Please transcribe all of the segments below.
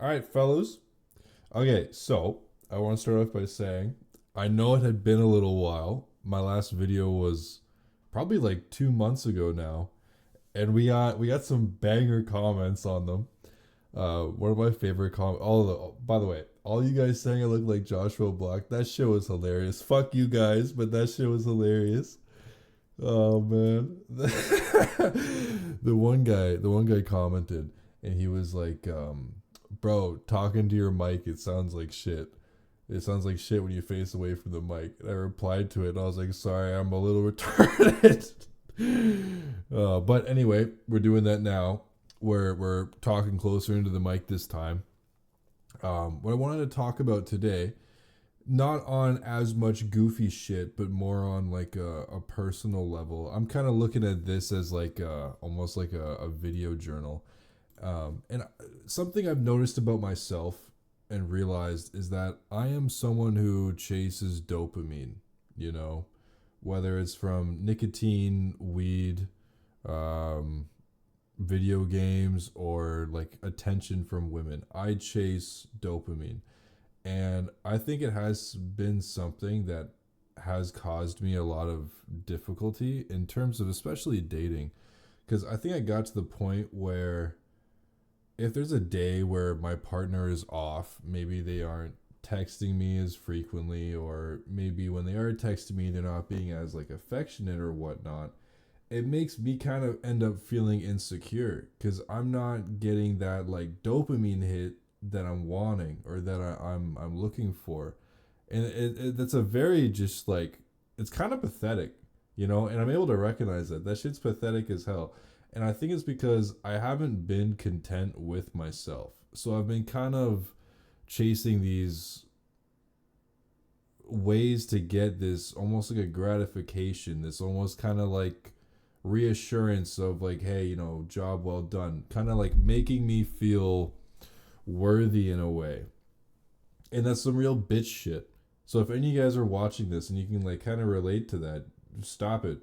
All right, fellas. Okay, so I want to start off by saying I know it had been a little while. My last video was probably like 2 months ago now, and we got some banger comments on them. One of my favorite comments. By the way, all you guys saying I look like Joshua Black. That shit was hilarious. Fuck you guys, but that shit was hilarious. Oh man, the one guy commented, and he was like, "Bro, talking to your mic, it sounds like shit. It sounds like shit when you face away from the mic." And I replied to it, and I was like, "Sorry, I'm a little retarded." But anyway, we're doing that now. We're talking closer into the mic this time. What I wanted to talk about today, not on as much goofy shit, but more on like a personal level. I'm kind of looking at this as like almost like a video journal. And something I've noticed about myself and realized is that I am someone who chases dopamine, you know, whether it's from nicotine, weed, um, video games, or like attention from women. I chase dopamine. And I think it has been something that has caused me a lot of difficulty in terms of especially dating. Because I think I got to the point where if there's a day where my partner is off, maybe they aren't texting me as frequently, or maybe when they are texting me, they're not being as like affectionate or whatnot. It makes me kind of end up feeling insecure because I'm not getting that like dopamine hit that I'm wanting or that I'm looking for, and that's a very just like it's kind of pathetic, you know. And I'm able to recognize that shit's pathetic as hell, and I think it's because I haven't been content with myself, so I've been kind of chasing these ways to get this almost like a gratification, this almost kind of like reassurance of like, hey, you know, job well done, kind of like making me feel worthy in a way. And that's some real bitch shit. So if any of you guys are watching this and you can like kind of relate to that, stop it.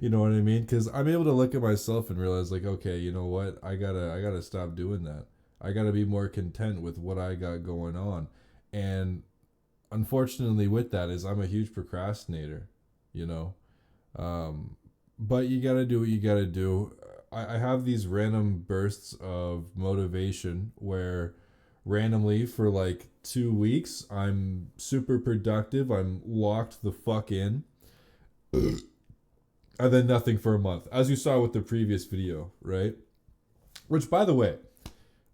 You know what I mean? Because I'm able to look at myself and realize like, okay, you know what? I gotta stop doing that. I gotta be more content with what I got going on. And unfortunately, with that is I'm a huge procrastinator. You know, um, but you gotta do what you gotta do. I have these random bursts of motivation where randomly for like 2 weeks I'm super productive. I'm locked the fuck in, and then nothing for a month, as you saw with the previous video, right? Which, by the way,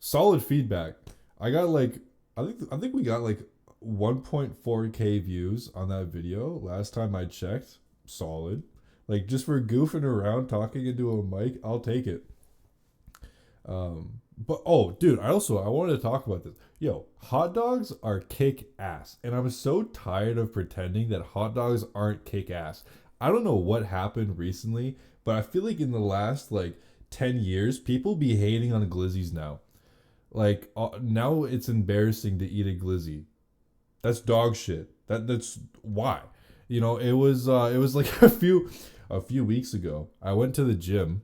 solid feedback. I got like I think we got like 1.4K views on that video last time I checked. Solid. Like just for goofing around talking into a mic, I'll take it. But oh, dude, I wanted to talk about this. Yo, hot dogs are kick ass, and I'm so tired of pretending that hot dogs aren't kick ass. I don't know what happened recently, but I feel like in the last like 10 years, people be hating on glizzies now. Like now, it's embarrassing to eat a glizzy. That's dog shit. That's why. You know, it was like a few weeks ago. I went to the gym,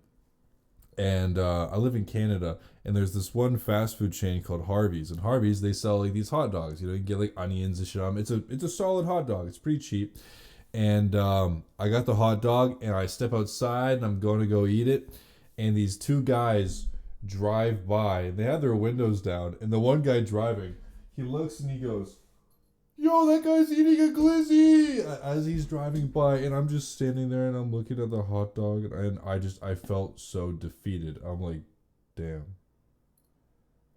and I live in Canada, and there's this one fast food chain called Harvey's, and Harvey's they sell like these hot dogs. You know, you can get like onions and shit on 'em. It's a solid hot dog. It's pretty cheap, and I got the hot dog, and I step outside, and I'm going to go eat it, and these two guys drive by, and they have their windows down, and the one guy driving, he looks and he goes, "Yo, that guy's eating a glizzy," as he's driving by, and I'm just standing there and I'm looking at the hot dog, and I felt so defeated. I'm like, damn,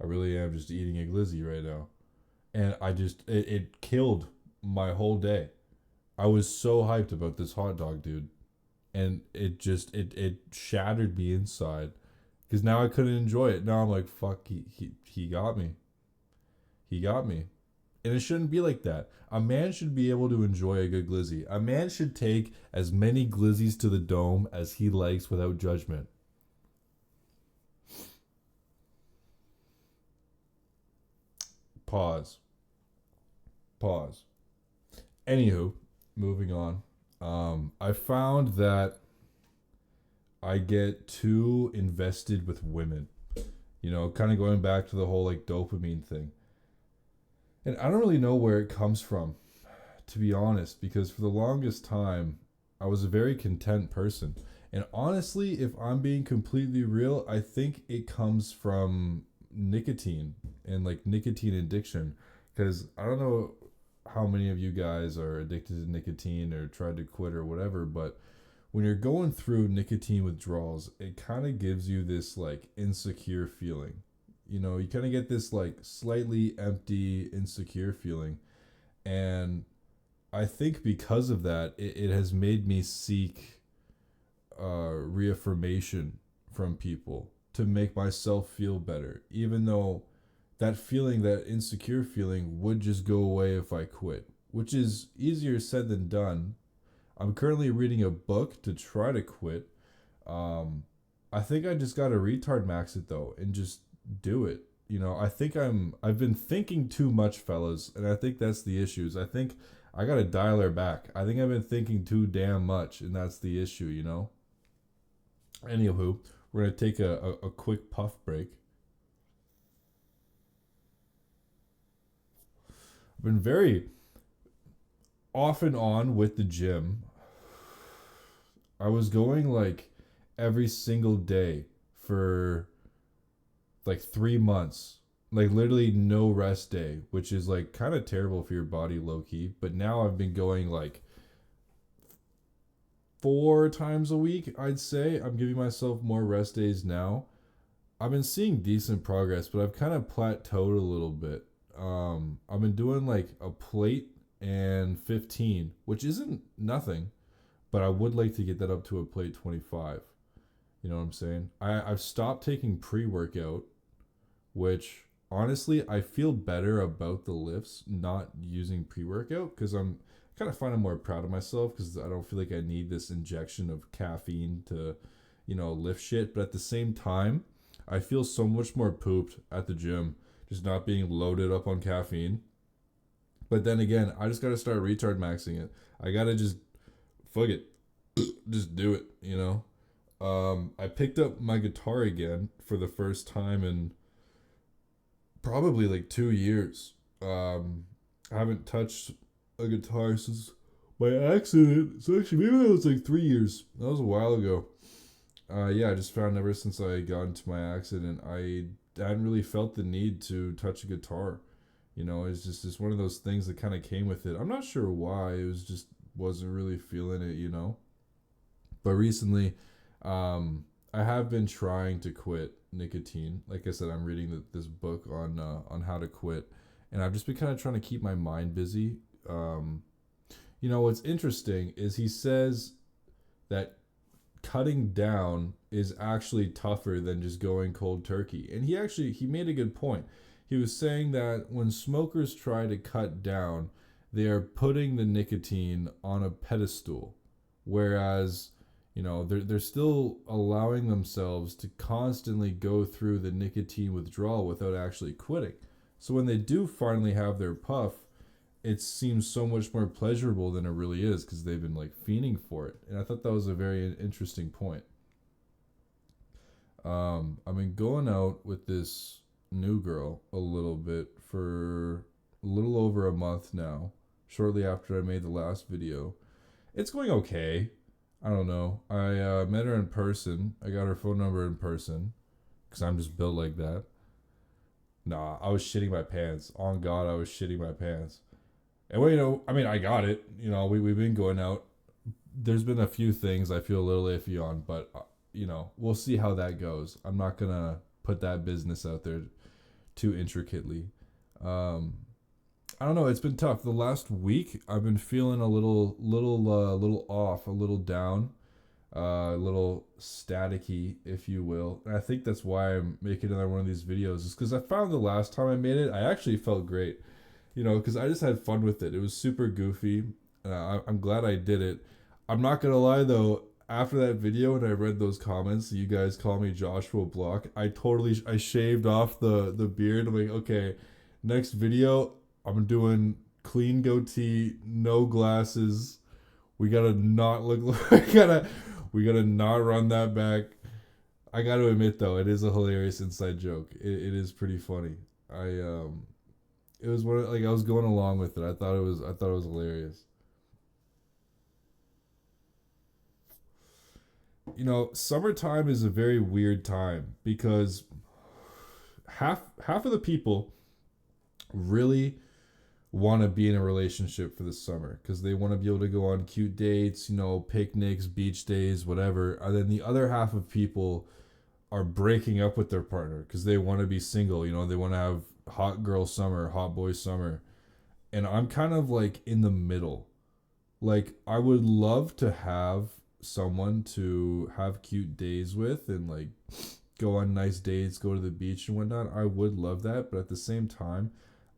I really am just eating a glizzy right now, and it killed my whole day. I was so hyped about this hot dog, dude, and it shattered me inside because now I couldn't enjoy it. Now I'm like, fuck, he got me. He got me. And it shouldn't be like that. A man should be able to enjoy a good glizzy. A man should take as many glizzies to the dome as he likes without judgment. Pause. Pause. Anywho, moving on. I found that I get too invested with women. You know, kind of going back to the whole like dopamine thing. And I don't really know where it comes from, to be honest, because for the longest time, I was a very content person. And honestly, if I'm being completely real, I think it comes from nicotine and like nicotine addiction. Because I don't know how many of you guys are addicted to nicotine or tried to quit or whatever, but when you're going through nicotine withdrawals, it kind of gives you this like insecure feeling. You know, you kind of get this like slightly empty, insecure feeling. And I think because of that, it has made me seek reaffirmation from people to make myself feel better, even though that feeling, that insecure feeling, would just go away if I quit, which is easier said than done. I'm currently reading a book to try to quit. Um, I think I just gotta retard max it though and just do it. You know, I've been thinking too much, fellas, and I think that's the issues. I think I gotta dial her back. I think I've been thinking too damn much, and that's the issue, you know? Anywho, we're gonna take a quick puff break. I've been very off and on with the gym. I was going like every single day for like 3 months, like literally no rest day, which is like kind of terrible for your body, low key. But now I've been going like 4 times a week. I'd say I'm giving myself more rest days now. I've been seeing decent progress, but I've kind of plateaued a little bit. I've been doing like a plate and 15, which isn't nothing, but I would like to get that up to a plate 25. You know what I'm saying? I've stopped taking pre workout, which honestly, I feel better about the lifts not using pre workout because I'm kind of find I'm more proud of myself because I don't feel like I need this injection of caffeine to, you know, lift shit. But at the same time, I feel so much more pooped at the gym just not being loaded up on caffeine. But then again, I just gotta start retard maxing it. I gotta just fuck it, just do it. You know. I picked up my guitar again for the first time in probably like 2 years. I haven't touched a guitar since my accident. So actually, maybe that was like 3 years. That was a while ago. Yeah, I just found ever since I got into my accident, I hadn't really felt the need to touch a guitar. You know, it's just one of those things that kind of came with it. I'm not sure why. It was just wasn't really feeling it, you know. But recently, I have been trying to quit nicotine. Like I said, I'm reading this book on how to quit, and I've just been kind of trying to keep my mind busy. Um, you know, what's interesting is he says that cutting down is actually tougher than just going cold turkey. And he made a good point. He was saying that when smokers try to cut down, they are putting the nicotine on a pedestal, whereas you know they're still allowing themselves to constantly go through the nicotine withdrawal without actually quitting. So when they do finally have their puff, it seems so much more pleasurable than it really is because they've been like fiending for it. And I thought that was a very interesting point. I've been going out with this new girl a little bit for a little over a month now, shortly after I made the last video. It's going okay. I don't know. I met her in person. I got her phone number in person because I'm just built like that. Nah, I was shitting my pants. On God, I was shitting my pants. And well, you know, I mean, I got it. You know, we've been going out. There's been a few things I feel a little iffy on, but you know, we'll see how that goes. I'm not gonna put that business out there too intricately. Um, I don't know. It's been tough. The last week, I've been feeling a little off, a little down, a little staticky, if you will. And I think that's why I'm making another one of these videos. Is because I found the last time I made it, I actually felt great. You know, because I just had fun with it. It was super goofy. I'm glad I did it. I'm not gonna lie though. After that video, and I read those comments, you guys call me Joshua Block. I shaved off the beard. I'm like, okay, next video, I'm doing clean goatee, no glasses. We gotta not look. We gotta not run that back. I got to admit though, it is a hilarious inside joke. It is pretty funny. It was one like I was going along with it. I thought it was hilarious. You know, summertime is a very weird time because half of the people really want to be in a relationship for the summer because they want to be able to go on cute dates, you know, picnics, beach days, whatever. And then the other half of people are breaking up with their partner because they want to be single, you know, they want to have hot girl summer, hot boy summer. And I'm kind of like in the middle. Like I would love to have someone to have cute days with and like go on nice dates, go to the beach and whatnot. I would love that, but at the same time,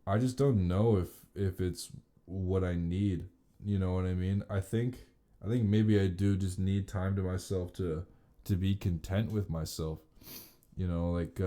I just don't know if it's what I need. You know what I mean? I think maybe I do just need time to myself to be content with myself. You know, like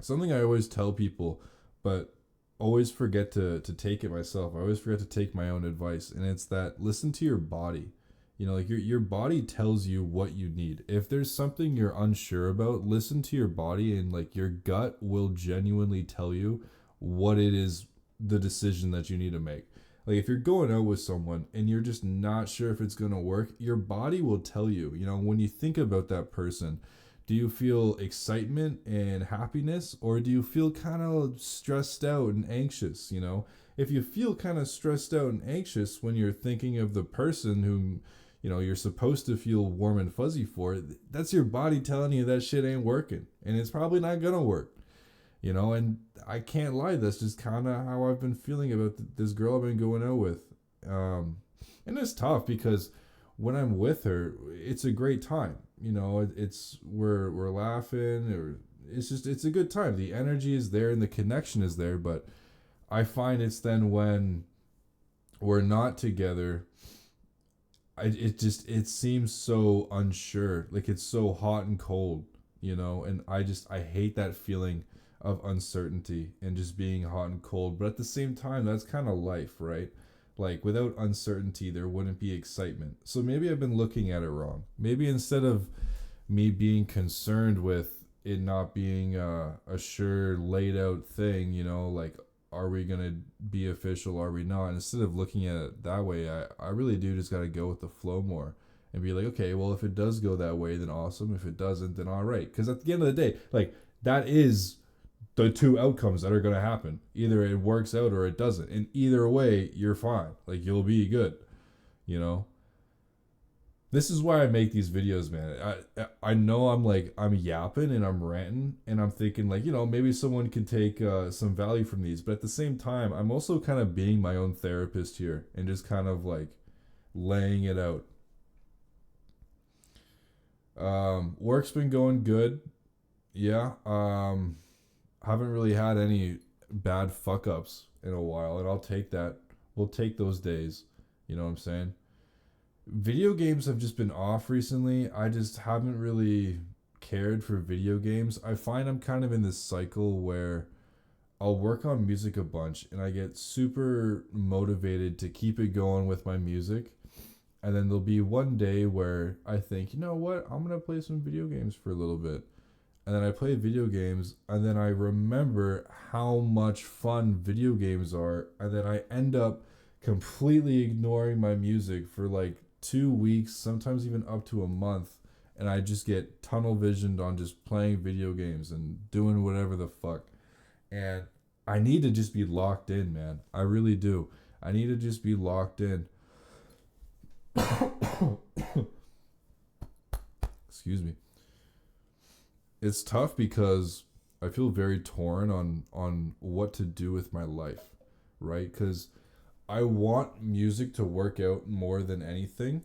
something I always tell people, but always forget to take it myself. I always forget to take my own advice, and it's that listen to your body. You know, like your body tells you what you need. If there's something you're unsure about, listen to your body, and like your gut will genuinely tell you what it is, the decision that you need to make. Like if you're going out with someone and you're just not sure if it's going to work, your body will tell you. You know, when you think about that person, do you feel excitement and happiness, or do you feel kind of stressed out and anxious, you know? If you feel kind of stressed out and anxious when you're thinking of the person whom, you know, you're supposed to feel warm and fuzzy for, that's your body telling you that shit ain't working, and it's probably not going to work. You know, and I can't lie, that's just kind of how I've been feeling about this girl I've been going out with. And it's tough because when I'm with her, it's a great time. You know, it's we're laughing, or it's just it's a good time. The energy is there and the connection is there, but I find it's then when we're not together, it seems so unsure. Like it's so hot and cold, you know, and I hate that feeling of uncertainty and just being hot and cold. But at the same time, that's kind of life, right? Like without uncertainty, there wouldn't be excitement. So maybe I've been looking at it wrong. Maybe instead of me being concerned with it not being a sure laid out thing, you know, like are we gonna be official? Are we not? Instead of looking at it that way, I really do just gotta go with the flow more and be like, okay, well if it does go that way, then awesome. If it doesn't, then all right. Because at the end of the day, like that is the two outcomes that are going to happen. Either it works out or it doesn't. And either way, you're fine. Like you'll be good, you know? This is why I make these videos, man. I know I'm yapping and I'm ranting and I'm thinking like, you know, maybe someone can take some value from these, but at the same time, I'm also kind of being my own therapist here and just kind of like laying it out. Work's been going good. Yeah. Haven't really had any bad fuck ups in a while, and I'll take that. We'll take those days. You know what I'm saying? Video games have just been off recently. I just haven't really cared for video games. I find I'm kind of in this cycle where I'll work on music a bunch and I get super motivated to keep it going with my music. And then there'll be one day where I think, you know what, I'm going to play some video games for a little bit. And then I play video games, and then I remember how much fun video games are, and then I end up completely ignoring my music for like 2 weeks, sometimes even up to a month, and I just get tunnel visioned on just playing video games and doing whatever the fuck. And I need to just be locked in, man. I really do. I need to just be locked in. Excuse me. It's tough because I feel very torn on what to do with my life, right? Because I want music to work out more than anything,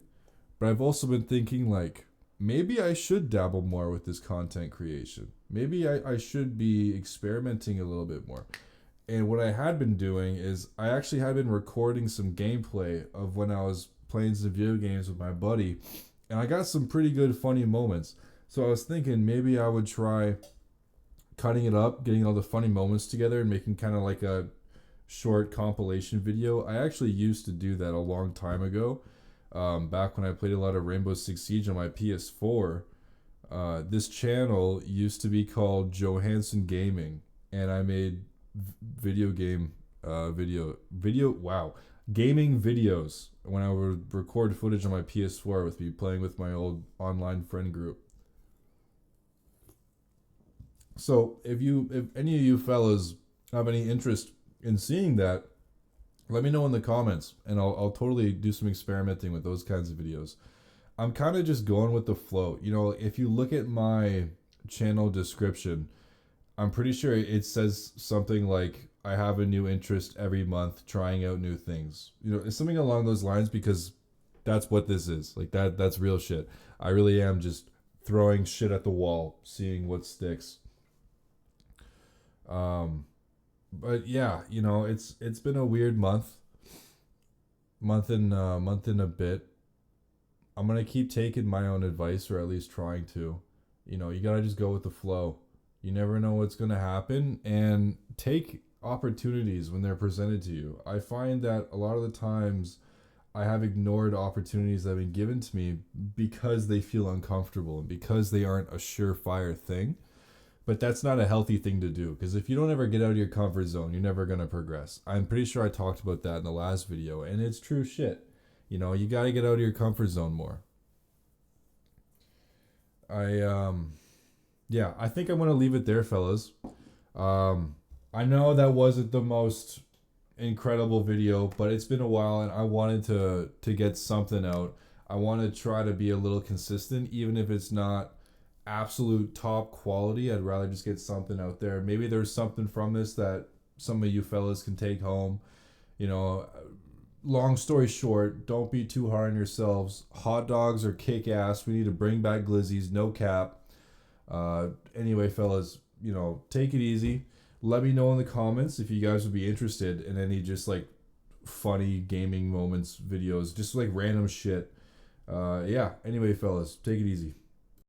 but I've also been thinking like maybe I should dabble more with this content creation. Maybe I should be experimenting a little bit more. And what I had been doing is I actually had been recording some gameplay of when I was playing some video games with my buddy, and I got some pretty good funny moments. So I was thinking maybe I would try cutting it up, getting all the funny moments together and making kind of like a short compilation video. I actually used to do that a long time ago, back when I played a lot of Rainbow Six Siege on my PS4. This channel used to be called Johansson Gaming, and I made video game gaming videos when I would record footage on my PS4 with me playing with my old online friend group. So if any of you fellas have any interest in seeing that, let me know in the comments, and I'll totally do some experimenting with those kinds of videos. I'm kind of just going with the flow. You know, if you look at my channel description, I'm pretty sure it says something like I have a new interest every month, trying out new things. You know, it's something along those lines, because that's what this is. Like that's real shit. I really am just throwing shit at the wall, seeing what sticks. Um, but yeah, you know, it's been a weird month and a bit. I'm gonna keep taking my own advice, or at least trying to. You know, you gotta just go with the flow. You never know what's gonna happen, and take opportunities when they're presented to you. I find that a lot of the times I have ignored opportunities that have been given to me because they feel uncomfortable and because they aren't a surefire thing. But that's not a healthy thing to do, because if you don't ever get out of your comfort zone, you're never going to progress. I'm pretty sure I talked about that in the last video, and it's true shit. You know, you got to get out of your comfort zone more. I yeah, I think I'm going to leave it there, fellas. I know that wasn't the most incredible video, but it's been a while and I wanted to get something out. I want to try to be a little consistent, even if it's not absolute top quality. I'd rather just get something out there. Maybe there's something from this that some of you fellas can take home. You know, long story short, don't be too hard on yourselves. Hot dogs are kick ass. We need to bring back glizzies, no cap. Anyway, fellas, you know, take it easy. Let me know in the comments if you guys would be interested in any just like funny gaming moments videos, just like random shit. Yeah, anyway, fellas, take it easy.